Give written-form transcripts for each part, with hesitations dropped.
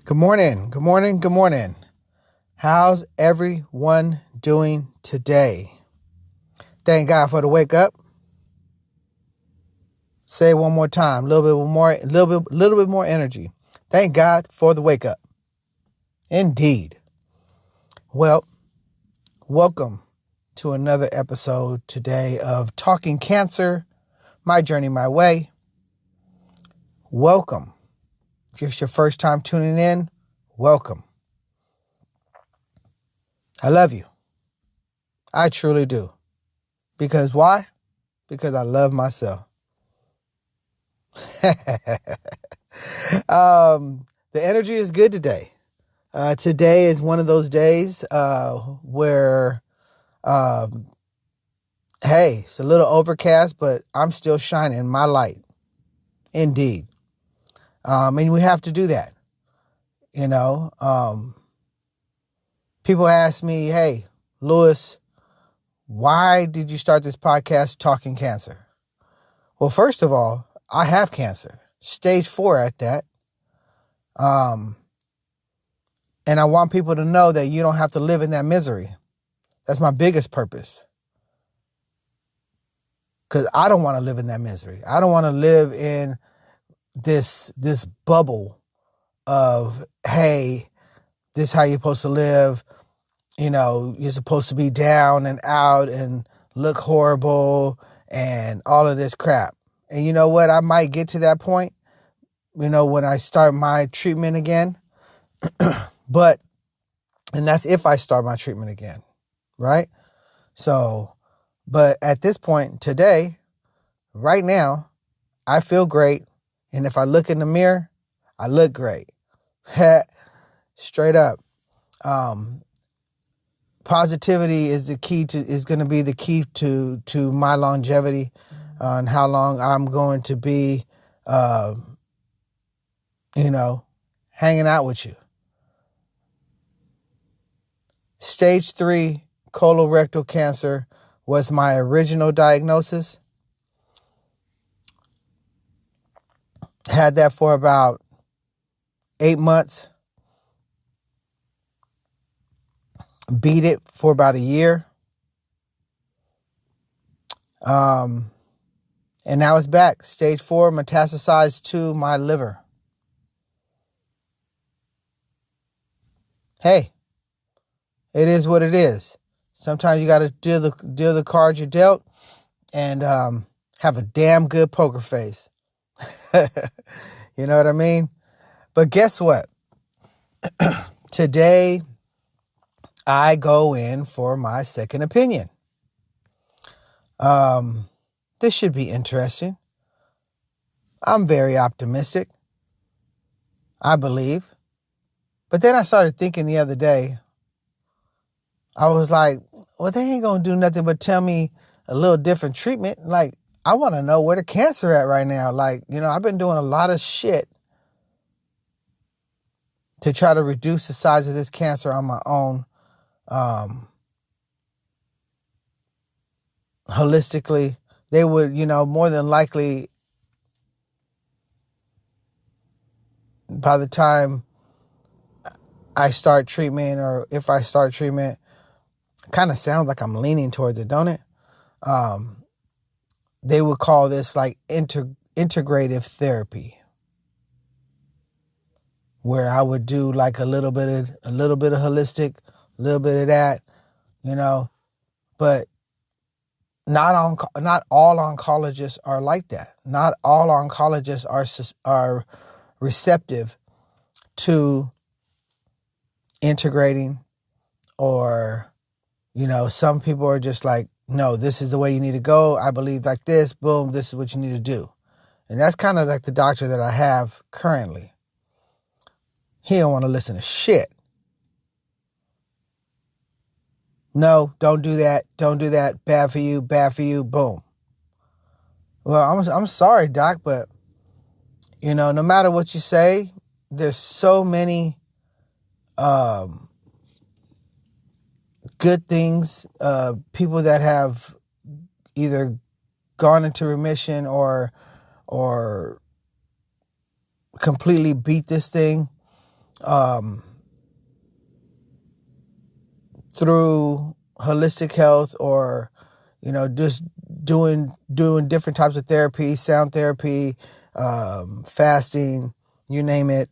Good morning. Good morning. Good morning. How's everyone doing today? Thank God for the wake up. Say it one more time. A little bit more energy. Thank God for the wake up. Indeed. Well, welcome to another episode today of Talking Cancer, My Journey, My Way. Welcome. If it's your first time tuning in, welcome. I love you. I truly do. Because why? Because I love myself. The energy is good today. Today is one of those days where, hey, it's a little overcast, but I'm still shining my light. Indeed. And we have to do that. You know, people ask me, hey, Lewis, why did you start this podcast Talking Cancer? Well, first of all, I have cancer, stage 4 at that. And I want people to know that you don't have to live in that misery. That's my biggest purpose. Because I don't want to live in that misery. I don't want to live in this bubble of, hey, this is how you're supposed to live. You know, you're supposed to be down and out and look horrible and all of this crap. And you know what? I might get to that point, you know, when I start my treatment again. And that's if I start my treatment again, right? So, but at this point today, right now, I feel great. And if I look in the mirror, I look great. Straight up. Positivity is going to be the key to my longevity and how long I'm going to be, hanging out with you. Stage 3 colorectal cancer was my original diagnosis. Had that for about 8 months. Beat it for about a year. And now it's back. Stage 4 metastasized to my liver. Hey, it is what it is. Sometimes you got to deal the cards you're dealt and have a damn good poker face. You know what I mean? But guess what? Today, I go in for my second opinion. This should be interesting. I'm very optimistic. I believe. But then I started thinking the other day, I was like, well, they ain't going to do nothing but tell me a little different treatment. Like, I want to know where the cancer at right now. Like, you know, I've been doing a lot of shit to try to reduce the size of this cancer on my own. Holistically, they would, you know, more than likely, by the time I start treatment, or if I start treatment, kind of sounds like I'm leaning towards it, don't it? They would call this like integrative therapy, where I would do like a little bit of holistic, a little bit of that, you know, but not all oncologists are like that. Not all oncologists are receptive to integrating, or, you know, some people are just like, no, this is the way you need to go. I believe like this, boom, this is what you need to do. And that's kind of like the doctor that I have currently. He don't want to listen to shit. No, don't do that. Don't do that. Bad for you. Bad for you. Boom. Well, I'm sorry, doc, but, you know, no matter what you say, there's so many good things, people that have either gone into remission or completely beat this thing. through holistic health, or just doing different types of therapy, sound therapy, fasting, you name it.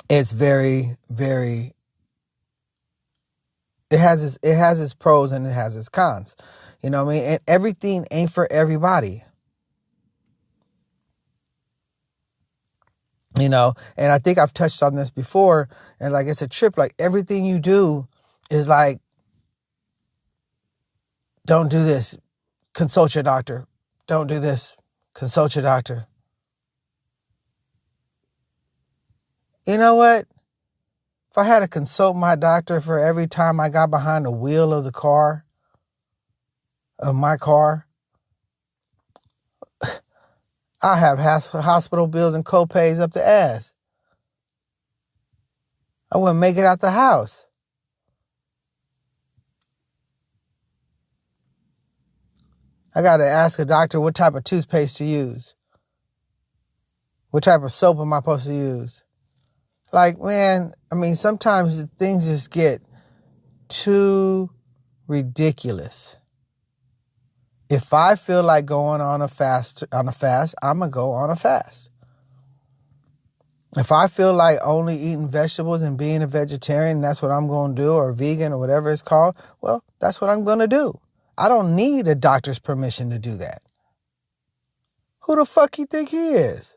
It's very, very, it has its pros and it has its cons. You know what I mean? And everything ain't for everybody. And I think I've touched on this before, and like it's a trip. Like everything you do is like, don't do this, consult your doctor. Don't do this, consult your doctor. You know what? If I had to consult my doctor for every time I got behind the wheel of my car, I have hospital bills and co-pays up the ass. I wouldn't make it out the house. I got to ask a doctor what type of toothpaste to use. What type of soap am I supposed to use? Like, man, I mean, sometimes things just get too ridiculous. If I feel like going on a fast, I'm going to go on a fast. If I feel like only eating vegetables and being a vegetarian, that's what I'm going to do, or vegan or whatever it's called, well, that's what I'm going to do. I don't need a doctor's permission to do that. Who the fuck you think he is?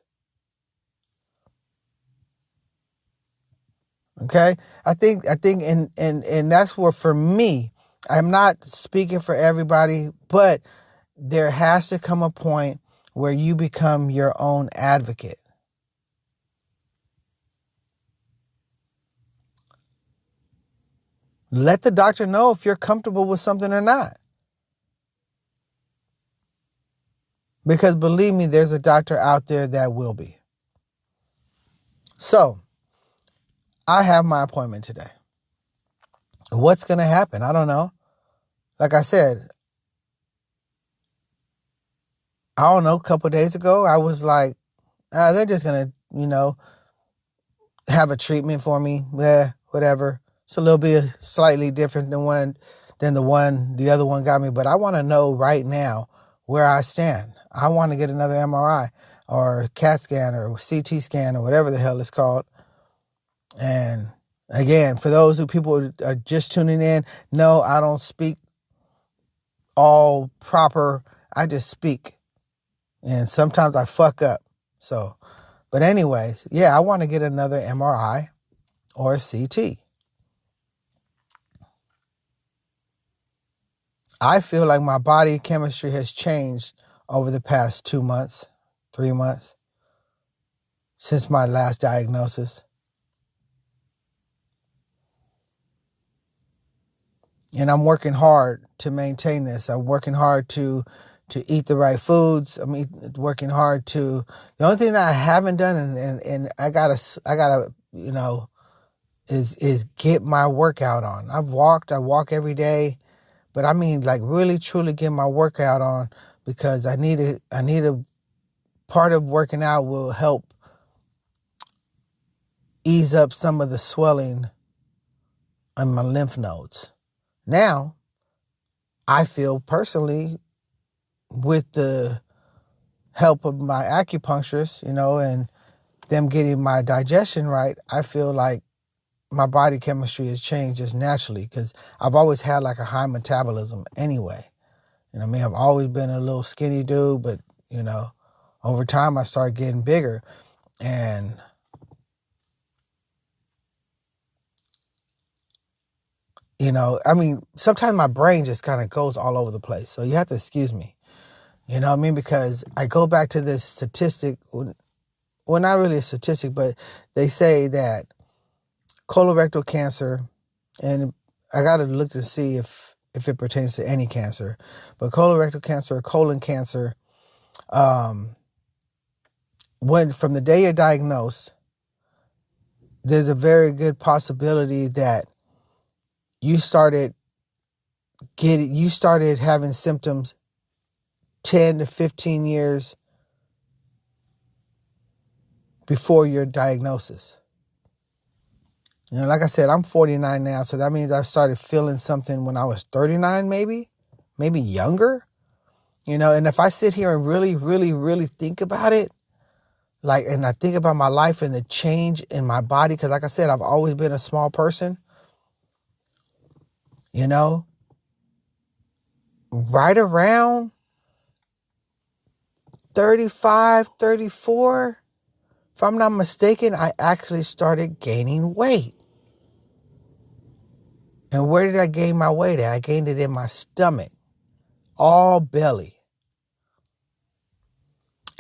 Okay? I think and that's where, for me, I'm not speaking for everybody, but there has to come a point where you become your own advocate. Let the doctor know if you're comfortable with something or not. Because believe me, there's a doctor out there that will be. So, I have my appointment today. What's going to happen? I don't know. Like I said, I don't know, a couple of days ago, I was like, they're just going to, have a treatment for me. Yeah, whatever. It's a little bit slightly different than the other one got me. But I want to know right now where I stand. I want to get another MRI or CAT scan or CT scan or whatever the hell it's called. And again, for those people are just tuning in, no, I don't speak all proper. I just speak. And sometimes I fuck up. So, but anyways, yeah, I want to get another MRI or a CT. I feel like my body chemistry has changed over the past 2 months, 3 months, since my last diagnosis. And I'm working hard to maintain this. I'm working hard to eat the right foods. I'm working hard to. The only thing that I haven't done, and I gotta, is get my workout on. I walk every day, but I mean, like, really truly get my workout on, because I need a part of working out will help ease up some of the swelling on my lymph nodes. Now, I feel personally, with the help of my acupuncturist, and them getting my digestion right, I feel like my body chemistry has changed just naturally, because I've always had like a high metabolism anyway. I've always been a little skinny dude, but, over time I started getting bigger. And sometimes my brain just kind of goes all over the place. So you have to excuse me. Because I go back to this statistic, well, not really a statistic, but they say that colorectal cancer, and I got to look to see if it pertains to any cancer, but colorectal cancer or colon cancer, when from the day you're diagnosed, there's a very good possibility that you started having symptoms 10 to 15 years before your diagnosis. You know, like I said, I'm 49 now, so that means I started feeling something when I was 39, maybe younger. You know, and if I sit here and really, really, really think about it, like, and I think about my life and the change in my body, because like I said, I've always been a small person, you know, right around 35, 34, if I'm not mistaken, I actually started gaining weight. And where did I gain my weight at? I gained it in my stomach, all belly.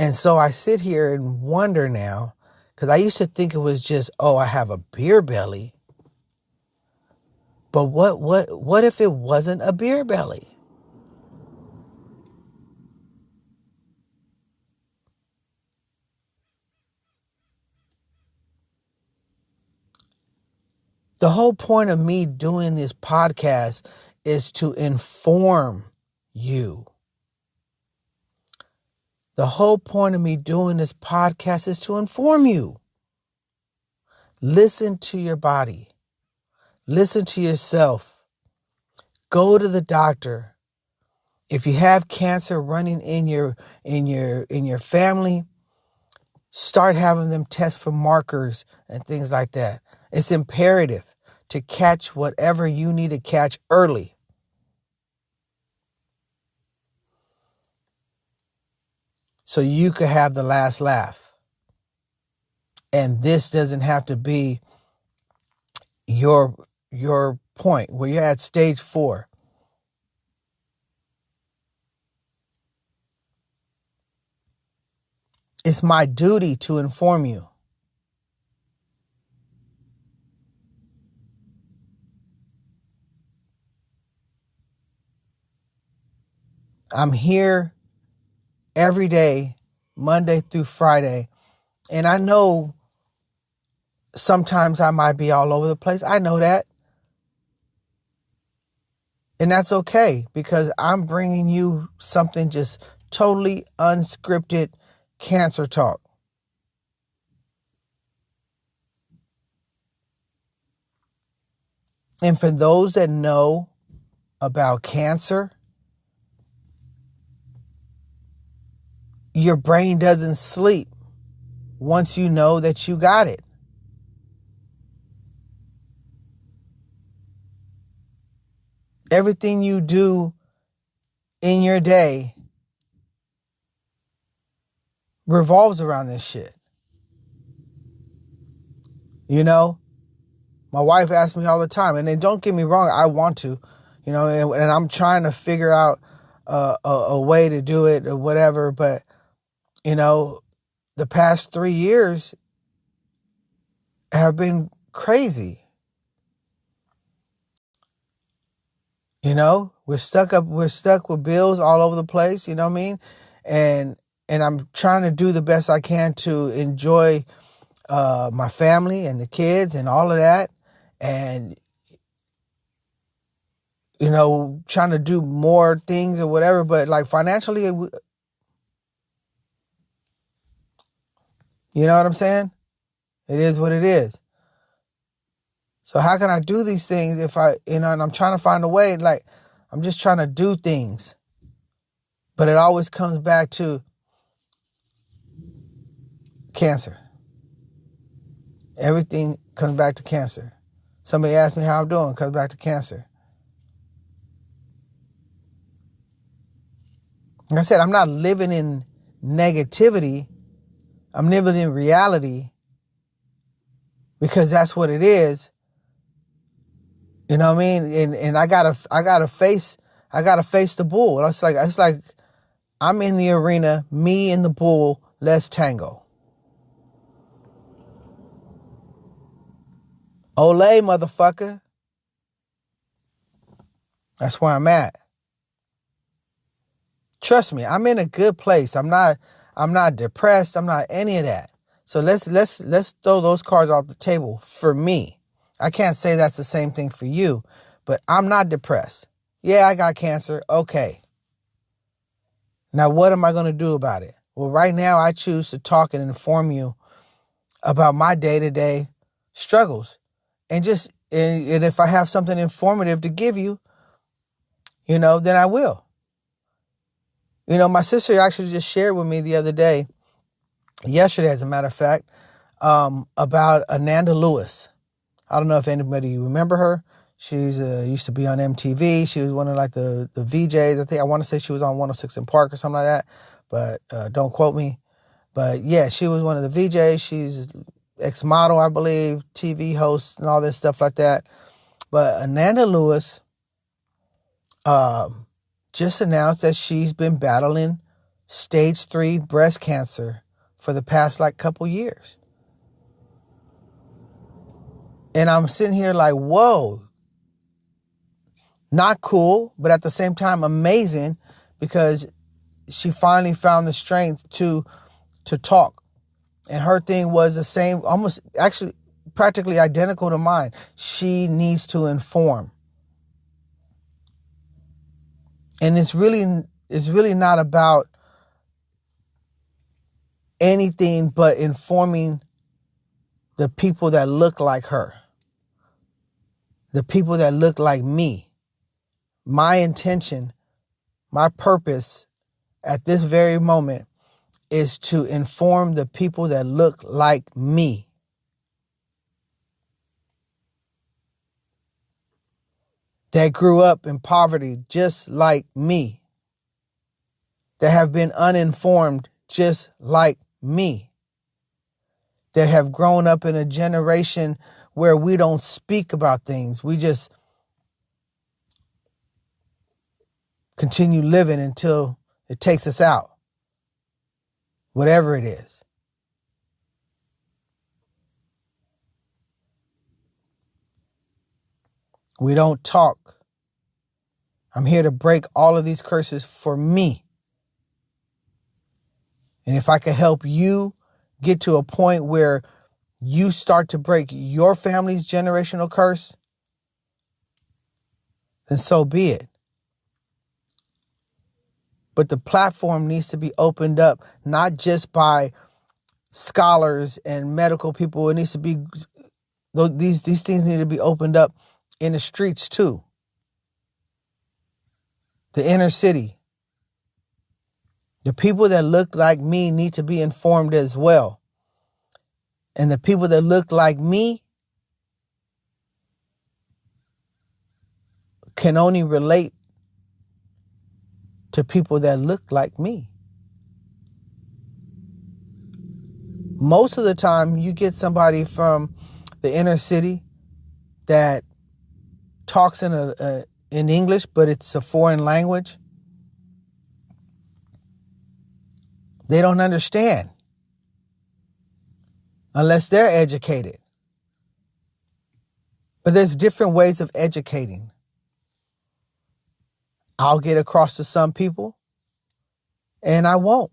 And so I sit here and wonder now, because I used to think it was just, oh, I have a beer belly. But what if it wasn't a beer belly? The whole point of me doing this podcast is to inform you. The whole point of me doing this podcast is to inform you. Listen to your body. Listen to yourself. Go to the doctor. If you have cancer running in your family, start having them test for markers and things like that. It's imperative to catch whatever you need to catch early. So you could have the last laugh. And this doesn't have to be your point where you're at stage 4. It's my duty to inform you. I'm here every day, Monday through Friday. And I know sometimes I might be all over the place. I know that. And that's okay, because I'm bringing you something just totally unscripted cancer talk. And for those that know about cancer, your brain doesn't sleep once you know that you got it. Everything you do in your day revolves around this shit. You know, my wife asks me all the time, and then don't get me wrong, I want to, you know, and I'm trying to figure out a way to do it or whatever. But, you know, the past 3 years have been crazy. You know, we're stuck with bills all over the place, you know what I mean? And I'm trying to do the best I can to enjoy my family and the kids and all of that. And, you know, trying to do more things or whatever, but like financially, you know what I'm saying? It is what it is. So how can I do these things if and I'm trying to find a way, like, I'm just trying to do things. But it always comes back to cancer. Everything comes back to cancer. Somebody asks me how I'm doing, comes back to cancer. Like I said, I'm not living in negativity. I'm living in reality, because that's what it is. You know what I mean? And I gotta face the bull. It's like I'm in the arena, me and the bull, let's tango. Olay, motherfucker. That's where I'm at. Trust me, I'm in a good place. I'm not depressed. I'm not any of that. So let's throw those cards off the table for me. I can't say that's the same thing for you, but I'm not depressed. Yeah, I got cancer. Okay. Now what am I going to do about it? Well, right now I choose to talk and inform you about my day-to-day struggles. And if I have something informative to give you, then I will. My sister actually just shared with me the other day, yesterday as a matter of fact, about Ananda Lewis. I don't know if anybody remember her. She's used to be on MTV. She was one of like the VJs. I want to say she was on 106 in Park or something like that, but don't quote me. But yeah, she was one of the VJs. She's ex-model, I believe, TV host and all this stuff like that. But Ananda Lewis just announced that she's been battling stage 3 breast cancer for the past couple years. And I'm sitting here like, whoa, not cool, but at the same time amazing, because she finally found the strength to talk. And her thing was the same, almost actually practically identical to mine. She needs to inform. And it's really not about anything but informing the people that look like her, the people that look like me. My intention, my purpose at this very moment is to inform the people that look like me. That grew up in poverty just like me. That have been uninformed just like me. That have grown up in a generation where we don't speak about things. We just continue living until it takes us out. Whatever it is. We don't talk. I'm here to break all of these curses for me. And if I can help you get to a point where you start to break your family's generational curse, then so be it. But the platform needs to be opened up, not just by scholars and medical people. It needs to be, these things need to be opened up in the streets too. The inner city. The people that look like me need to be informed as well. And the people that look like me can only relate to people that look like me. Most of the time, you get somebody from the inner city that talks in English, but it's a foreign language. They don't understand unless they're educated. But there's different ways of educating. I'll get across to some people, and I won't.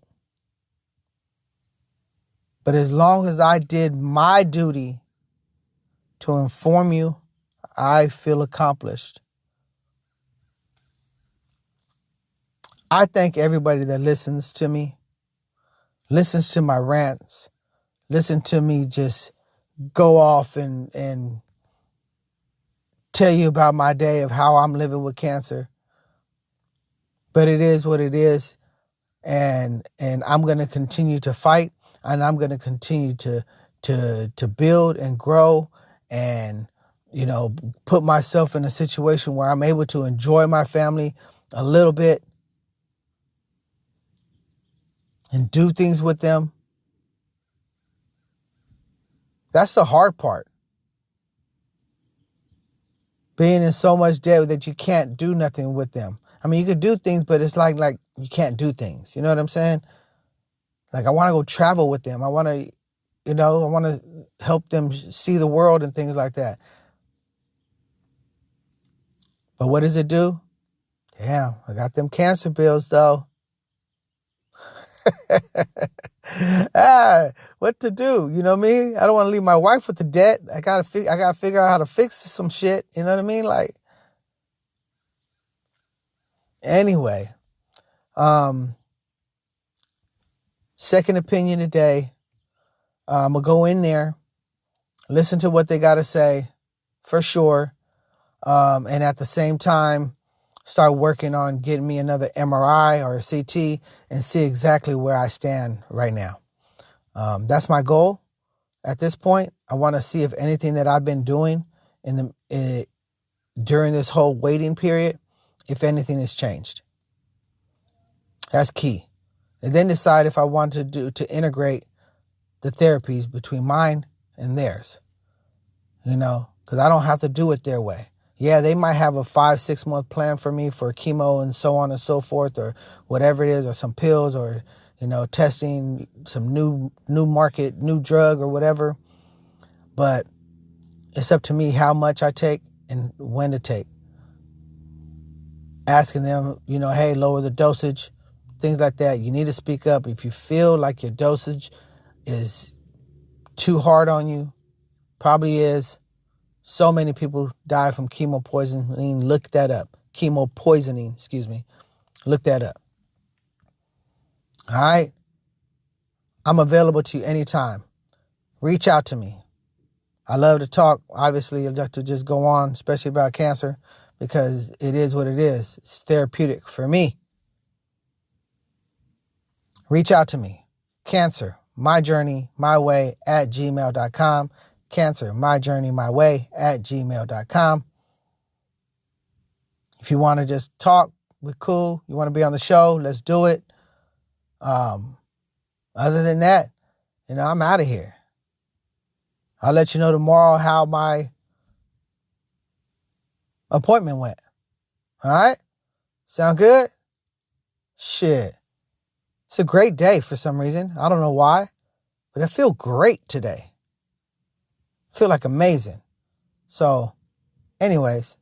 But as long as I did my duty to inform you, I feel accomplished. I thank everybody that listens to me, listens to my rants, listen to me just go off and tell you about my day of how I'm living with cancer. But it is what it is. And I'm going to continue to fight, and I'm going to continue to build and grow and, put myself in a situation where I'm able to enjoy my family a little bit and do things with them. That's the hard part. Being in so much debt that you can't do nothing with them. I mean, you could do things, but it's like you can't do things. You know what I'm saying? Like, I want to go travel with them. I want to, help them see the world and things like that. But what does it do? Damn, I got them cancer bills though. What to do? You know what I mean? I don't want to leave my wife with the debt. I gotta figure out how to fix some shit. You know what I mean? Like, anyway, second opinion today. I'm going to go in there, listen to what they got to say for sure. And at the same time, start working on getting me another MRI or a CT and see exactly where I stand right now. That's my goal at this point. I want to see if anything that I've been doing during this whole waiting period, if anything has changed. That's key. And then decide if I want to integrate the therapies between mine and theirs. Because I don't have to do it their way. Yeah, they might have a 5-6 month plan for me for chemo and so on and so forth, or whatever it is, or some pills, or, testing some new market, new drug or whatever. But it's up to me how much I take and when to take. Asking them, hey, lower the dosage, things like that. You need to speak up. If you feel like your dosage is too hard on you, probably is. So many people die from chemo poisoning. Look that up. Chemo poisoning, excuse me. Look that up. All right? I'm available to you anytime. Reach out to me. I love to talk. Obviously, I'd like to just go on, especially about cancer, because it is what it is. It's therapeutic for me. Reach out to me. Cancer, My Journey, My Way at gmail.com. Cancer, My Journey, My Way at gmail.com. If you want to just talk, we're cool. You want to be on the show, let's do it. Other than that, I'm out of here. I'll let you know tomorrow how my appointment went. All right? Sound good? Shit. It's a great day for some reason. I don't know why, but I feel great today. I feel like amazing. So, anyways,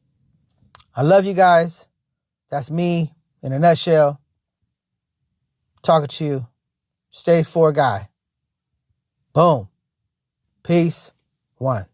I love you guys. That's me in a nutshell. Talking to you. Stage 4 guy. Boom. Peace. 1.